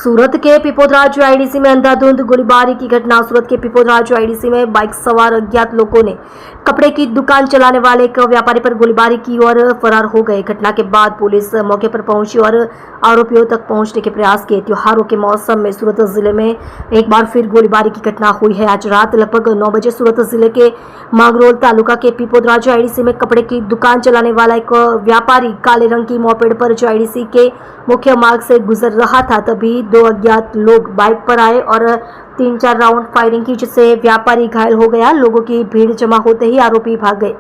सूरत के पिपोदरा आईडीसी में अंधाधुंध गोलीबारी की घटना। सूरत के पिपोदरा आईडीसी में बाइक सवार अज्ञात लोगों ने कपड़े की दुकान चलाने वाले एक व्यापारी पर गोलीबारी की और फरार हो गए। घटना के बाद पुलिस मौके पर पहुंची और आरोपियों तक पहुंचने के प्रयास किए। त्योहारों के मौसम में सूरत जिले में एक बार फिर गोलीबारी की घटना हुई है। आज रात लगभग 9 बजे सूरत जिले के मांगरोल तालुका के पिपोदरा आईडीसी में कपड़े की दुकान चलाने वाला एक व्यापारी काले रंग की मोपेड पर आईडीसी के मुख्य मार्ग से गुजर रहा था, तभी 2 अज्ञात लोग बाइक पर आए और 3-4 राउंड फायरिंग की, जिससे व्यापारी घायल हो गया। लोगों की भीड़ जमा होते ही आरोपी भाग गए।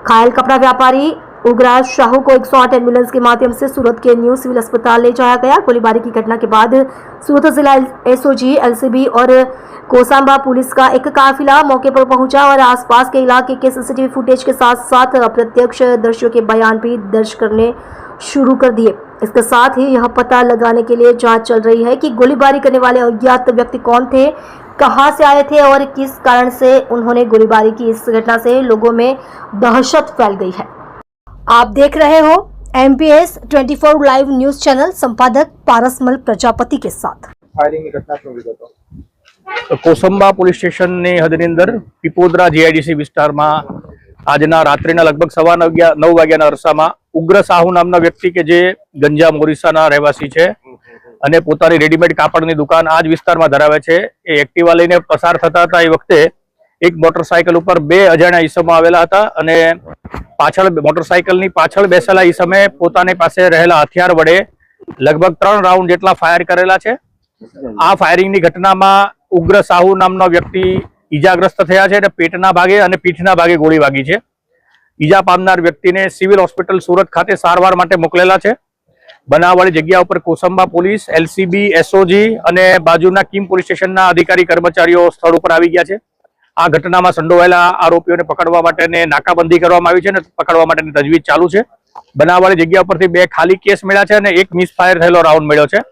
घायल कपड़ा व्यापारी उग्राज शाहू को 108 एम्बुलेंस के माध्यम से सूरत के न्यू सिविल अस्पताल ले जाया गया। गोलीबारी की घटना के बाद सूरत जिला एसओजी, एलसीबी और कोसांबा पुलिस का एक काफिला मौके पर पहुंचा और आसपास के इलाके के सीसीटीवी फुटेज के साथ साथ प्रत्यक्षदर्शियों के बयान भी दर्ज करने शुरू कर दिए। इसके साथ ही यह पता लगाने के लिए जांच चल रही है कि गोलीबारी करने वाले अज्ञात व्यक्ति कौन थे, कहां से आए थे और किस कारण से उन्होंने गोलीबारी की। इस घटना से लोगों में दहशत फैल गई है। आप देख रहे हो MPS 24 लाइव न्यूज चैनल, संपादक पारसमल प्रजापति के साथ। फायरिंग की घटना શું વિગતો? કોસંબા પોલીસ સ્ટેશનની હદની અંદર પીપોદરા જીઆઈડીસી વિસ્તારમાં આજના રાત્રિના લગભગ 9:15 વાગ્યાના અરસામાં ઉગ્ર સાહુ નામના વ્યક્તિ કે જે ગંજા મોરીસાના રહેવાસી છે અને પોતાની રેડીમેડ કાપડની દુકાન આ જ વિસ્તારમાં ધરાવે છે, એ એક્ટિવા લઈને પસાર થતા હતા એ વખતે એક મોટરસાયકલ ઉપર 2 અજાણ્યા ઈસમો આવેલા હતા અને પાછળ મોટરસાયકલની પાછળ બેસેલા ઈસમે પોતાની પાસે રહેલા હથિયાર વડે લગભગ 3 રાઉન્ડ જેટલા ફાયર કરેલા છે। આ ફાયરિંગની ઘટનામાં ઉગ્ર સાહુ નામનો વ્યક્તિ ઈજાગ્રસ્ત થયા છે અને પેટના ભાગે અને પીઠના ભાગે ગોળી વાગી છે। ઈજા પામનાર વ્યક્તિને સિવિલ હોસ્પિટલ સુરત ખાતે સારવાર માટે મોકલેલા છે। બનાવવાળી જગ્યા ઉપર કોસંબા પોલીસ, એલસીબી, એસઓજી અને બાજુના કિમ પોલીસ સ્ટેશનના અધિકારી કર્મચારીઓ સ્થળ ઉપર આવી ગયા છે। આ ઘટનામાં સંડોવાયેલા આરોપીઓને પકડવા માટેને નાકાબંધી કરવામાં આવી છે અને પકડવા માટેની તજવીજ ચાલુ છે। બનાવવાળી જગ્યા ઉપરથી 2 ખાલી કેસ મળ્યા છે અને 1 મિસફાયર થયેલો રાઉન્ડ મળ્યો છે।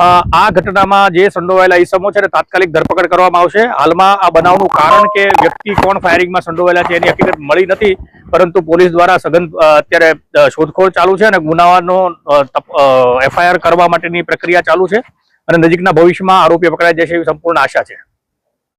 આ ઘટનામાં જે સંડોવાયેલા ઈસમો છે તાત્કાલિક ધરપકડ કરવામાં આવશે। હાલમાં આ બનાવનું કારણ કે વ્યક્તિ કોણ ફાયરિંગમાં સંડોવાયેલા છે એની હકીકત મળી નથી, પરંતુ પોલીસ દ્વારા સઘન અત્યારે શોધખોળ ચાલુ છે અને ગુનાનો FIR કરવા માટેની પ્રક્રિયા ચાલુ છે અને નજીકના ભવિષ્યમાં આરોપીઓ પકડાઈ જશે એવી સંપૂર્ણ આશા છે।